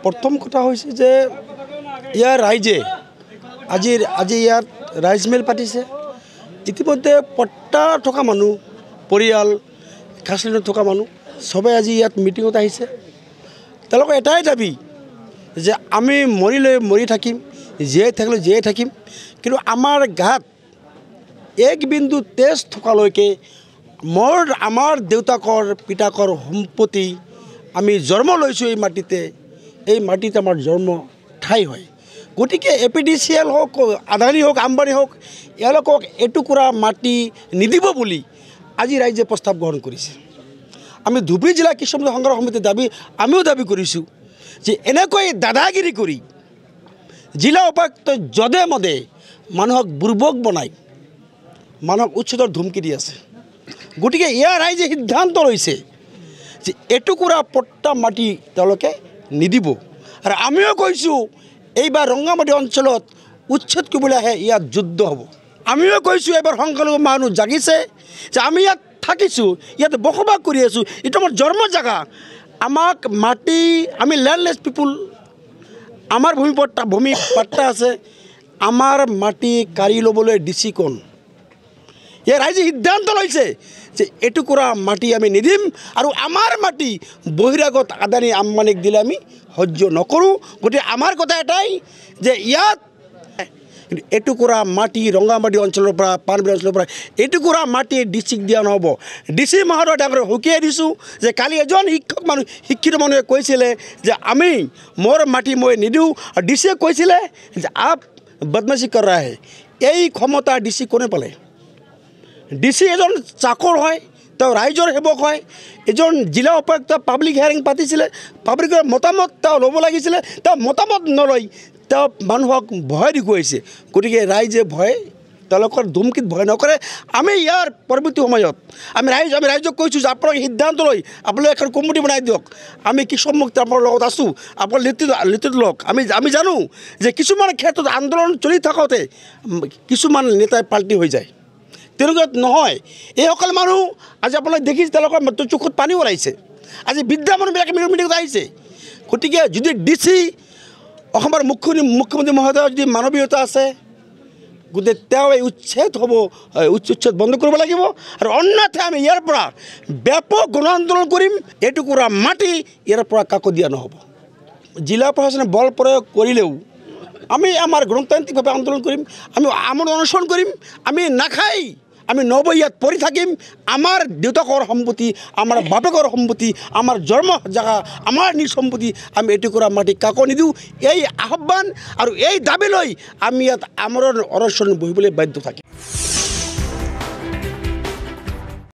প্ৰথম কথা হৈছে যে ইয়াৰ ৰাইজে আজি ইয়াত ৰাইজ মেল পাতিছে। ইতিমধ্যে পট্টা থকা মানুহ, পৰিয়াল, খাচলিনত থকা মানুহ সবে আজি ইয়াত মিটিঙত আহিছে। তেওঁলোকৰ এটাই দাবী যে আমি মৰিলে মৰি থাকিম, জীয়াই থাকিলে জীয়াই থাকিম, কিন্তু আমাৰ গাত এক বিন্দু তেজ থকালৈকে আমাৰ দেউতাকৰ পিতাকৰ সম্পত্তি আমি জন্ম লৈছোঁ এই মাটিতে আমাৰ জন্ম ঠাই হয়। গতিকে APDCL হওক, আদানী হওক, আম্বানী হওক, এওঁলোকক এটুকুৰা মাটি নিদিব বুলি আজি ৰাইজে প্ৰস্তাৱ গ্ৰহণ কৰিছে। আমি ধুবুৰী জিলা কৃষক সংগ্ৰাম সমিতিৰ আমিও দাবী কৰিছোঁ যে এনেকৈ দাদাগিৰি কৰি জিলা উপায়ুক্ত যধে মধে মানুহক বুৰ্বক বনাই মানুহক উচ্ছেদৰ ধমকি দি আছে। গতিকে ইয়াৰ ৰাইজে সিদ্ধান্ত লৈছে যে এটুকুৰা পট্টা মাটি তেওঁলোকে নিদিব। আৰু আমিও কৈছোঁ এইবাৰ ৰংগামাটি অঞ্চলত উচ্ছেদ কৰিবলৈ আহে, ইয়াত যুদ্ধ হ'ব। আমিও কৈছোঁ এইবাৰ সংখ্যালঘু মানুহ জাগিছে যে আমি ইয়াত থাকিছোঁ, ইয়াত বসবাস কৰি আছোঁ, এইটো আমাৰ জন্ম জেগা। আমাক মাটি, আমি লেণ্ডলেছ পিপুল, আমাৰ ভূমি পট্টা আছে, আমাৰ মাটি কাঢ়ি ল'বলৈ DC কোন? ইয়াৰ ৰাইজে সিদ্ধান্ত লৈছে যে এটুকুৰা মাটি আমি নিদিম, আৰু আমাৰ মাটি বহিৰাগত আদানী আম্বানীক দিলে আমি সহ্য নকৰোঁ। গতিকে আমাৰ কথা এটাই যে ইয়াত এটুকুৰা মাটি ৰংগামাটি অঞ্চলৰ পৰা, পানবিল অঞ্চলৰ পৰা এটুকুৰা মাটি ডিচিক দিয়া নহ'ব। DC মহোদয় ডাঙৰ সকীয়াই দিছোঁ যে কালি এজন শিক্ষিত মানুহে কৈছিলে যে মোৰ মাটি মই নিদিওঁ, আৰু DCয়ে কৈছিলে যে আপ বদমাছি কৰ ৰাহে। এই ক্ষমতা DC কোনে পালে? DC এজন চাকৰ হয়, তেওঁ ৰাইজৰ সেৱক হয়। এজন জিলা উপায়ুক্ত পাব্লিক হিয়াৰিং পাতিছিলে, পাব্লিকৰ মতামত তেওঁ ল'ব লাগিছিলে, তেওঁ মতামত নলয়, তেওঁ মানুহক ভয় দেখুৱাইছে। গতিকে ৰাইজে তেওঁলোকৰ ধমকিত ভয় নকৰে। আমি ইয়াৰ পৰৱৰ্তী সময়ত আমি ৰাইজক কৈছোঁ যে আপোনালোকে সিদ্ধান্ত লৈ আপোনালোকে এখন কমিটি বনাই দিয়ক। আমি কৃষক মুক্তি আপোনাৰ লগত আছোঁ, আপোনাৰ নেতৃত্ব লওক। আমি জানো যে কিছুমান ক্ষেত্ৰত আন্দোলন চলি থাকোঁতে কিছুমান নেতাই পাল্টি হৈ যায়, তেনেকুৱা নহয়। এইসকল মানুহ আজি আপোনালোকে দেখিছে তেওঁলোকৰ চকুত পানী ওলাইছে। আজি বৃদ্ধা মানুহবিলাকে মিটিঙত আহিছে। গতিকে যদি DC অসমৰ মুখ্যমন্ত্ৰী মহোদয়ৰ যদি মানৱীয়তা আছে, গতিকে তেওঁ এই উচ্ছেদ বন্ধ কৰিব লাগিব, আৰু অন্যথা আমি ইয়াৰ পৰা ব্যাপক গণ আন্দোলন কৰিম। এটুকুৰা মাটি ইয়াৰ পৰা কাকো দিয়া নহ'ব। জিলা প্ৰশাসনে বল প্ৰয়োগ কৰিলেও আমি আমাৰ গণতান্ত্ৰিকভাৱে আন্দোলন কৰিম, আমি আমৰণ অনশন কৰিম। আমি নাখাই আমি ইয়াত পৰি থাকিম। আমাৰ দেউতাকৰ সম্পত্তি, আমাৰ বাপেকৰ সম্পত্তি, আমাৰ জন্ম জেগা, আমাৰ নিজ সম্পত্তি, আমি এটুকুৰা মাটি কাকো নিদিওঁ। এই আহ্বান আৰু এই দাবী লৈ আমি ইয়াত আমৰণ অনশন বহিবলৈ বাধ্য থাকিম।